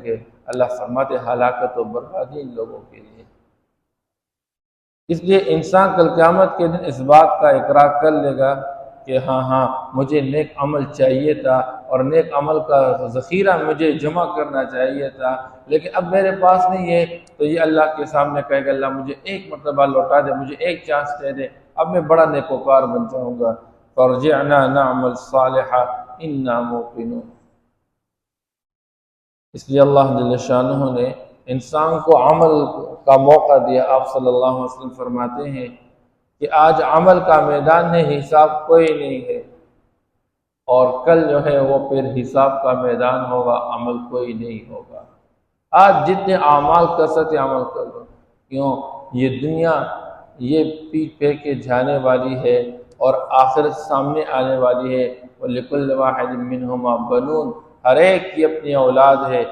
گے۔ اللہ فرماتے ہلاکت و بربادی ان لوگوں کے لیے۔ اس لیے انسان کل قیامت کے دن اس بات کا اقرار کر لے گا کہ ہاں مجھے نیک عمل چاہیے تھا اور نیک عمل کا ذخیرہ مجھے جمع کرنا چاہیے تھا، لیکن اب میرے پاس نہیں ہے، تو یہ اللہ کے سامنے کہے گا اللہ مجھے ایک مرتبہ لوٹا دے، مجھے ایک چانس دے دے، اب میں بڑا نیکوکار بن جاؤں گا۔ فارجعنا نعمل صالحا انا موقنون۔ اس لیے اللہ جل شانہ نے انسان کو عمل کا موقع دیا۔ آپ صلی اللہ علیہ وسلم فرماتے ہیں کہ آج عمل کا میدان ہے، حساب کوئی نہیں ہے، اور کل جو ہے وہ پھر حساب کا میدان ہوگا، عمل کوئی نہیں ہوگا۔ آج جتنے اعمال کر سکتے عمل کر لو، کیوں؟ یہ دنیا یہ پیٹ پہ کے جانے والی ہے اور آخرت سامنے آنے والی ہے۔ وَلِكُلِّ وَاحِدٍ مِّنْهُمَا بَنُونَ، ہر ایک کی اپنی اولاد ہے،